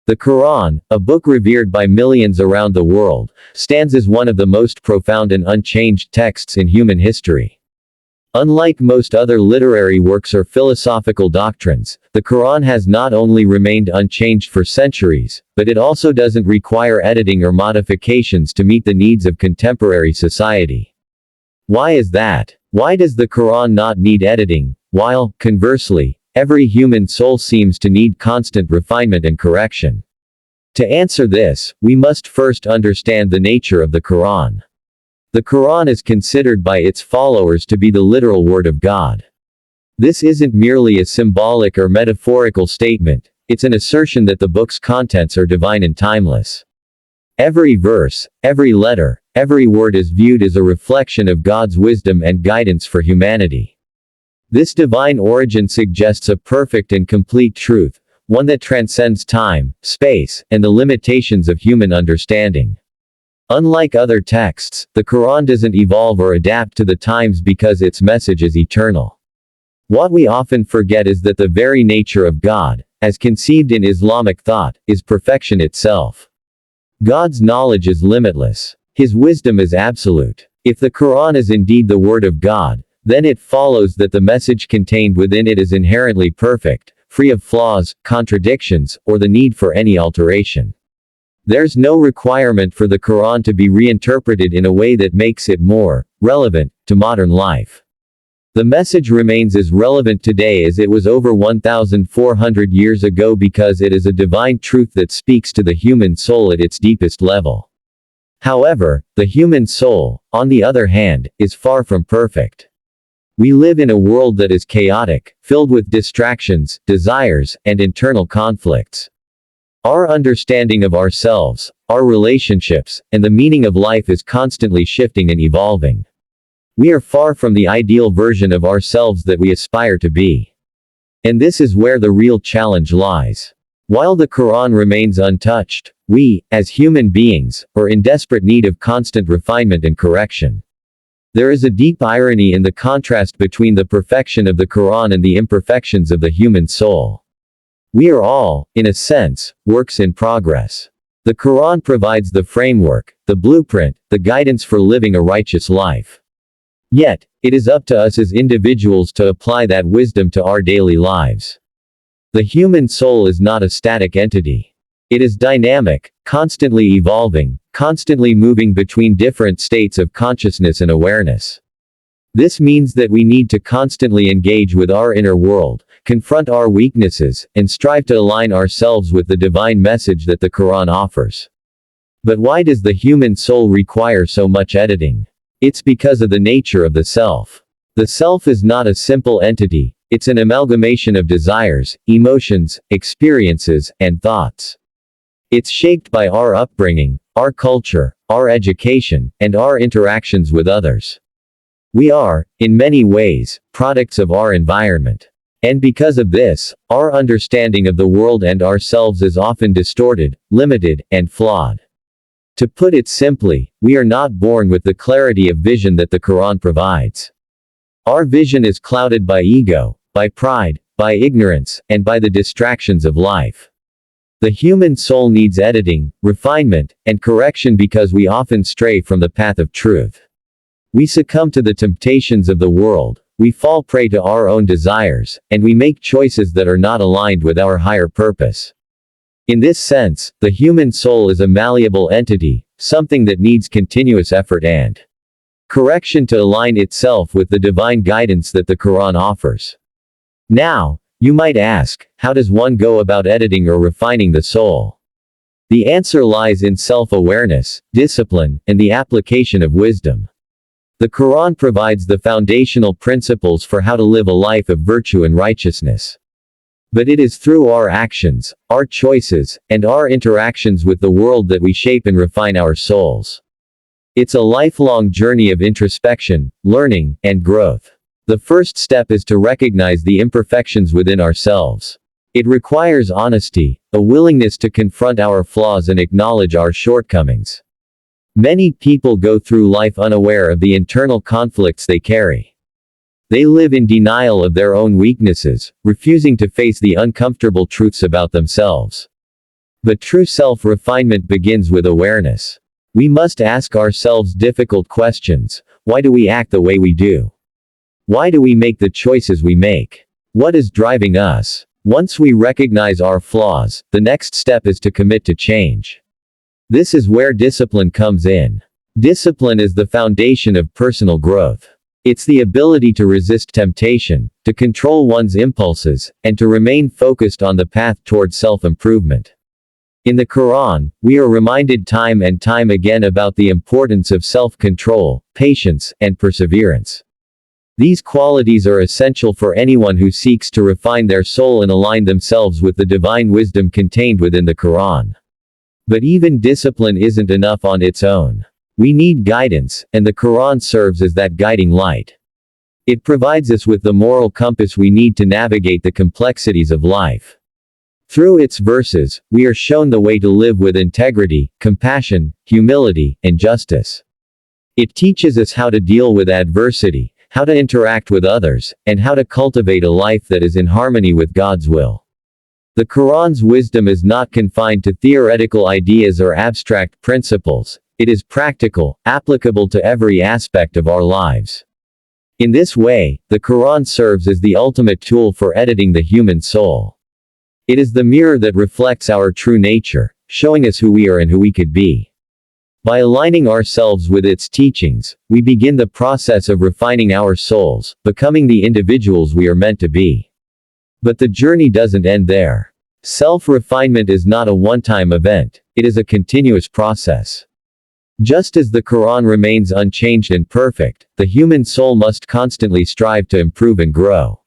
The Quran, a book revered by millions around the world, stands as one of the most profound and unchanged texts in human history. Unlike most other literary works or philosophical doctrines, the Quran has not only remained unchanged for centuries, but it also doesn't require editing or modifications to meet the needs of contemporary society. Why is that? Why does the Quran not need editing, while, conversely, every human soul seems to need constant refinement and correction? To answer this, we must first understand the nature of the Quran. The Quran is considered by its followers to be the literal word of God. This isn't merely a symbolic or metaphorical statement, it's an assertion that the book's contents are divine and timeless. Every verse, every letter, every word is viewed as a reflection of God's wisdom and guidance for humanity. This divine origin suggests a perfect and complete truth, one that transcends time, space, and the limitations of human understanding. Unlike other texts, the Quran doesn't evolve or adapt to the times because its message is eternal. What we often forget is that the very nature of God, as conceived in Islamic thought, is perfection itself. God's knowledge is limitless. His wisdom is absolute. If the Quran is indeed the word of God, then it follows that the message contained within it is inherently perfect, free of flaws, contradictions, or the need for any alteration. There's no requirement for the Quran to be reinterpreted in a way that makes it more relevant to modern life. The message remains as relevant today as it was over 1,400 years ago because it is a divine truth that speaks to the human soul at its deepest level. However, the human soul, on the other hand, is far from perfect. We live in a world that is chaotic, filled with distractions, desires, and internal conflicts. Our understanding of ourselves, our relationships, and the meaning of life is constantly shifting and evolving. We are far from the ideal version of ourselves that we aspire to be. And this is where the real challenge lies. While the Quran remains untouched, we, as human beings, are in desperate need of constant refinement and correction. There is a deep irony in the contrast between the perfection of the Quran and the imperfections of the human soul. We are all, in a sense, works in progress. The Quran provides the framework, the blueprint, the guidance for living a righteous life. Yet, it is up to us as individuals to apply that wisdom to our daily lives. The human soul is not a static entity. It is dynamic, constantly evolving, constantly moving between different states of consciousness and awareness. This means that we need to constantly engage with our inner world, confront our weaknesses, and strive to align ourselves with the divine message that the Quran offers. But why does the human soul require so much editing? It's because of the nature of the self. The self is not a simple entity, it's an amalgamation of desires, emotions, experiences, and thoughts. It's shaped by our upbringing, our culture, our education, and our interactions with others. We are, in many ways, products of our environment. And because of this, our understanding of the world and ourselves is often distorted, limited, and flawed. To put it simply, we are not born with the clarity of vision that the Quran provides. Our vision is clouded by ego, by pride, by ignorance, and by the distractions of life. The human soul needs editing, refinement, and correction because we often stray from the path of truth. We succumb to the temptations of the world, we fall prey to our own desires, and we make choices that are not aligned with our higher purpose. In this sense, the human soul is a malleable entity, something that needs continuous effort and correction to align itself with the divine guidance that the Quran offers. Now, you might ask, how does one go about editing or refining the soul? The answer lies in self-awareness, discipline, and the application of wisdom. The Quran provides the foundational principles for how to live a life of virtue and righteousness. But it is through our actions, our choices, and our interactions with the world that we shape and refine our souls. It's a lifelong journey of introspection, learning, and growth. The first step is to recognize the imperfections within ourselves. It requires honesty, a willingness to confront our flaws and acknowledge our shortcomings. Many people go through life unaware of the internal conflicts they carry. They live in denial of their own weaknesses, refusing to face the uncomfortable truths about themselves. But true self-refinement begins with awareness. We must ask ourselves difficult questions. Why do we act the way we do? Why do we make the choices we make? What is driving us? Once we recognize our flaws, the next step is to commit to change. This is where discipline comes in. Discipline is the foundation of personal growth. It's the ability to resist temptation, to control one's impulses, and to remain focused on the path toward self-improvement. In the Quran, we are reminded time and time again about the importance of self-control, patience, and perseverance. These qualities are essential for anyone who seeks to refine their soul and align themselves with the divine wisdom contained within the Quran. But even discipline isn't enough on its own. We need guidance, and the Quran serves as that guiding light. It provides us with the moral compass we need to navigate the complexities of life. Through its verses, we are shown the way to live with integrity, compassion, humility, and justice. It teaches us how to deal with adversity, how to interact with others, and how to cultivate a life that is in harmony with God's will. The Quran's wisdom is not confined to theoretical ideas or abstract principles. It is practical, applicable to every aspect of our lives. In this way, the Quran serves as the ultimate tool for editing the human soul. It is the mirror that reflects our true nature, showing us who we are and who we could be. By aligning ourselves with its teachings, we begin the process of refining our souls, becoming the individuals we are meant to be. But the journey doesn't end there. Self-refinement is not a one-time event, it is a continuous process. Just as the Quran remains unchanged and perfect, the human soul must constantly strive to improve and grow.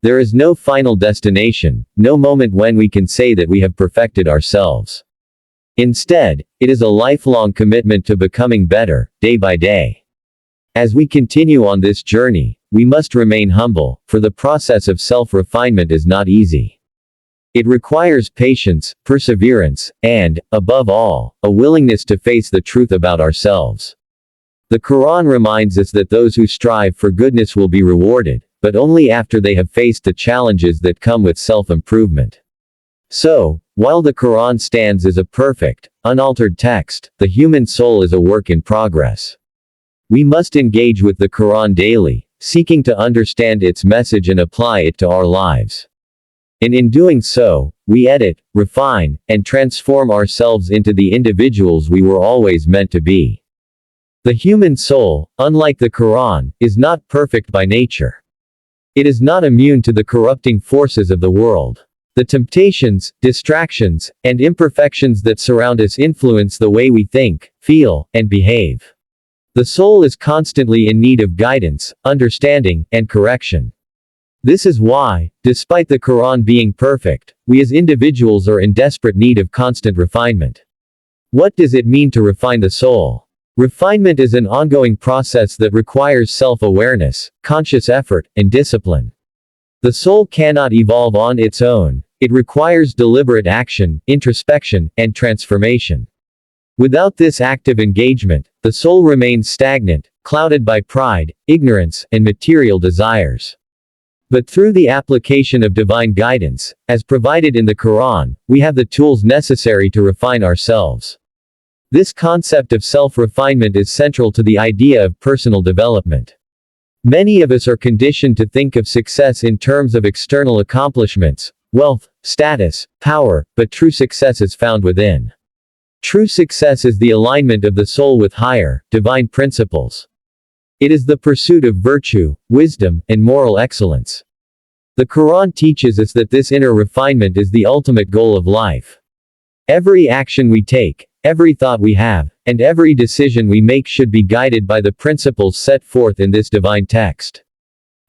There is no final destination, no moment when we can say that we have perfected ourselves. Instead, it is a lifelong commitment to becoming better, day by day. As we continue on this journey, we must remain humble, for the process of self-refinement is not easy. It requires patience, perseverance, and, above all, a willingness to face the truth about ourselves. The Quran reminds us that those who strive for goodness will be rewarded, but only after they have faced the challenges that come with self-improvement. So, while the Quran stands as a perfect, unaltered text, the human soul is a work in progress. We must engage with the Quran daily, seeking to understand its message and apply it to our lives. And in doing so, we edit, refine, and transform ourselves into the individuals we were always meant to be. The human soul, unlike the Quran, is not perfect by nature. It is not immune to the corrupting forces of the world. The temptations, distractions, and imperfections that surround us influence the way we think, feel, and behave. The soul is constantly in need of guidance, understanding, and correction. This is why, despite the Quran being perfect, we as individuals are in desperate need of constant refinement. What does it mean to refine the soul? Refinement is an ongoing process that requires self-awareness, conscious effort, and discipline. The soul cannot evolve on its own. It requires deliberate action, introspection, and transformation. Without this active engagement, the soul remains stagnant, clouded by pride, ignorance, and material desires. But through the application of divine guidance, as provided in the Quran, we have the tools necessary to refine ourselves. This concept of self-refinement is central to the idea of personal development. Many of us are conditioned to think of success in terms of external accomplishments, wealth, status, power, but true success is found within. True success is the alignment of the soul with higher, divine principles. It is the pursuit of virtue, wisdom, and moral excellence. The Quran teaches us that this inner refinement is the ultimate goal of life. Every action we take, every thought we have, and every decision we make should be guided by the principles set forth in this divine text.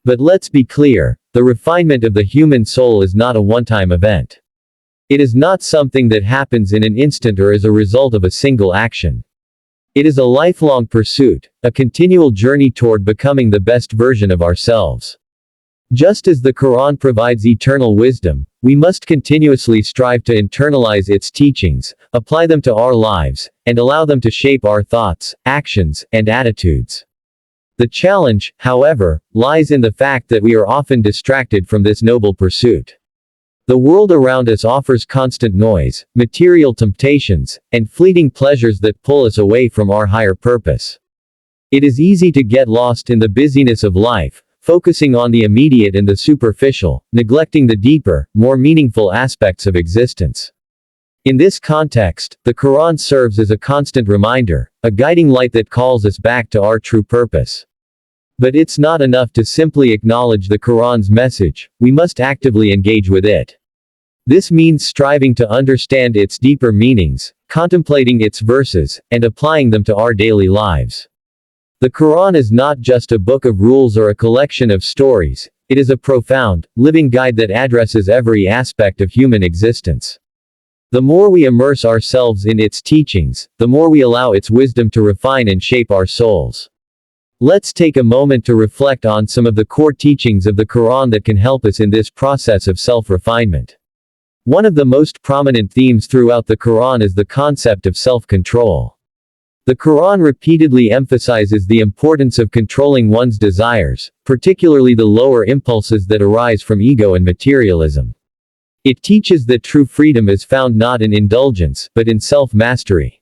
But let's be clear, the refinement of the human soul is not a one-time event. It is not something that happens in an instant or as a result of a single action. It is a lifelong pursuit, a continual journey toward becoming the best version of ourselves. Just as the Quran provides eternal wisdom, we must continuously strive to internalize its teachings, apply them to our lives, and allow them to shape our thoughts, actions, and attitudes. The challenge, however, lies in the fact that we are often distracted from this noble pursuit. The world around us offers constant noise, material temptations, and fleeting pleasures that pull us away from our higher purpose. It is easy to get lost in the busyness of life, focusing on the immediate and the superficial, neglecting the deeper, more meaningful aspects of existence. In this context, the Quran serves as a constant reminder, a guiding light that calls us back to our true purpose. But it's not enough to simply acknowledge the Quran's message, we must actively engage with it. This means striving to understand its deeper meanings, contemplating its verses, and applying them to our daily lives. The Quran is not just a book of rules or a collection of stories, it is a profound, living guide that addresses every aspect of human existence. The more we immerse ourselves in its teachings, the more we allow its wisdom to refine and shape our souls. Let's take a moment to reflect on some of the core teachings of the Quran that can help us in this process of self-refinement. One of the most prominent themes throughout the Quran is the concept of self-control. The Quran repeatedly emphasizes the importance of controlling one's desires, particularly the lower impulses that arise from ego and materialism. It teaches that true freedom is found not in indulgence, but in self-mastery.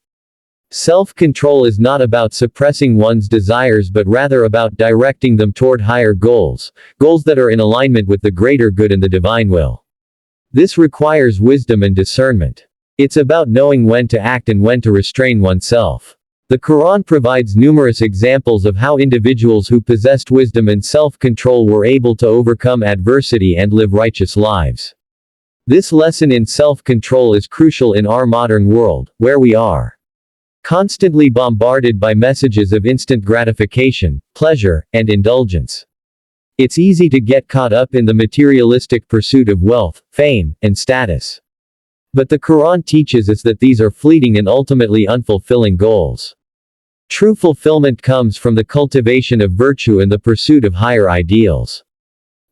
Self-control is not about suppressing one's desires but rather about directing them toward higher goals, goals that are in alignment with the greater good and the divine will. This requires wisdom and discernment. It's about knowing when to act and when to restrain oneself. The Quran provides numerous examples of how individuals who possessed wisdom and self-control were able to overcome adversity and live righteous lives. This lesson in self-control is crucial in our modern world, where we are constantly bombarded by messages of instant gratification, pleasure, and indulgence. It's easy to get caught up in the materialistic pursuit of wealth, fame, and status. But the Quran teaches us that these are fleeting and ultimately unfulfilling goals. True fulfillment comes from the cultivation of virtue and the pursuit of higher ideals.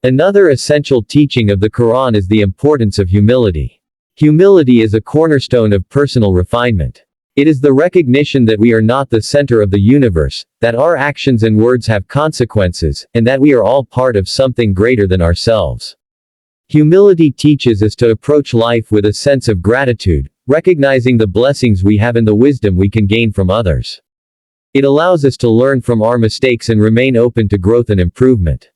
Another essential teaching of the Quran is the importance of humility. Humility is a cornerstone of personal refinement. It is the recognition that we are not the center of the universe, that our actions and words have consequences, and that we are all part of something greater than ourselves. Humility teaches us to approach life with a sense of gratitude, recognizing the blessings we have and the wisdom we can gain from others. It allows us to learn from our mistakes and remain open to growth and improvement.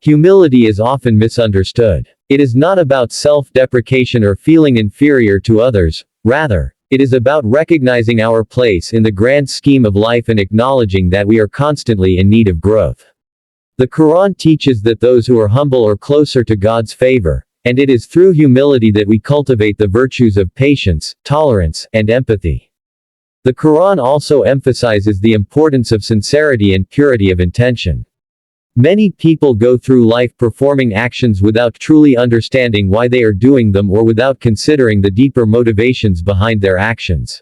Humility is often misunderstood. It is not about self-deprecation or feeling inferior to others, rather, it is about recognizing our place in the grand scheme of life and acknowledging that we are constantly in need of growth. The Quran teaches that those who are humble are closer to God's favor, and it is through humility that we cultivate the virtues of patience, tolerance, and empathy. The Quran also emphasizes the importance of sincerity and purity of intention. Many people go through life performing actions without truly understanding why they are doing them or without considering the deeper motivations behind their actions.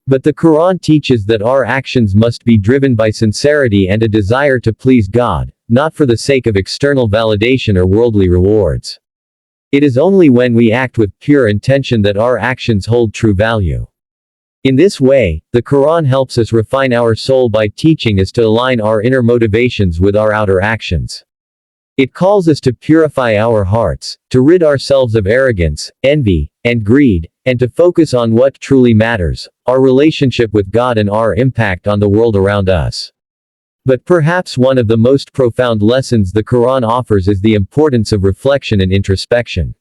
But the Quran teaches that our actions must be driven by sincerity and a desire to please God, not for the sake of external validation or worldly rewards. It is only when we act with pure intention that our actions hold true value. In this way, the Quran helps us refine our soul by teaching us to align our inner motivations with our outer actions. It calls us to purify our hearts, to rid ourselves of arrogance, envy, and greed, and to focus on what truly matters, our relationship with God and our impact on the world around us. But perhaps one of the most profound lessons the Quran offers is the importance of reflection and introspection.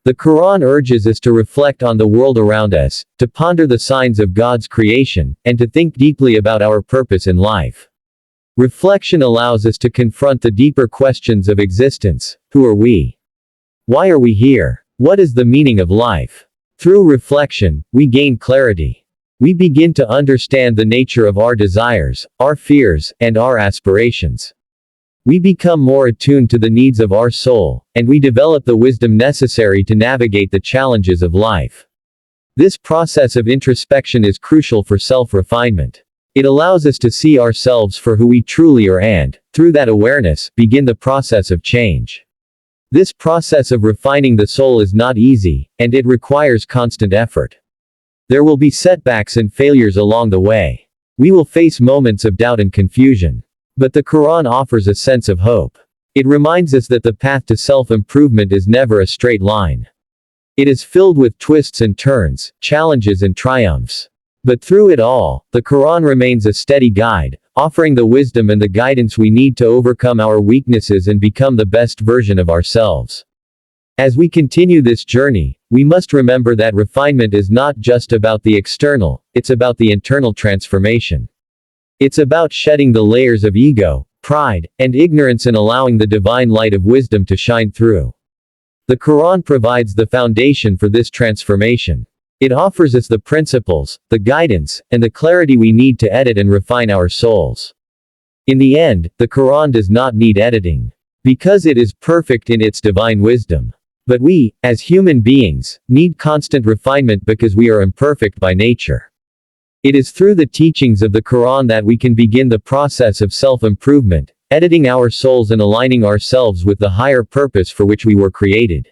The Quran urges us to reflect on the world around us, to ponder the signs of God's creation, and to think deeply about our purpose in life. Reflection allows us to confront the deeper questions of existence. Who are we? Why are we here? What is the meaning of life? Through reflection, we gain clarity. We begin to understand the nature of our desires, our fears, and our aspirations. We become more attuned to the needs of our soul, and we develop the wisdom necessary to navigate the challenges of life. This process of introspection is crucial for self-refinement. It allows us to see ourselves for who we truly are and, through that awareness, begin the process of change. This process of refining the soul is not easy, and it requires constant effort. There will be setbacks and failures along the way. We will face moments of doubt and confusion. But the Quran offers a sense of hope. It reminds us that the path to self-improvement is never a straight line. It is filled with twists and turns, challenges and triumphs. But through it all, the Quran remains a steady guide, offering the wisdom and the guidance we need to overcome our weaknesses and become the best version of ourselves. As we continue this journey, we must remember that refinement is not just about the external, it's about the internal transformation. It's about shedding the layers of ego, pride, and ignorance and allowing the divine light of wisdom to shine through. The Quran provides the foundation for this transformation. It offers us the principles, the guidance, and the clarity we need to edit and refine our souls. In the end, the Quran does not need editing, because it is perfect in its divine wisdom. But we, as human beings, need constant refinement because we are imperfect by nature. It is through the teachings of the Quran that we can begin the process of self-improvement, editing our souls and aligning ourselves with the higher purpose for which we were created.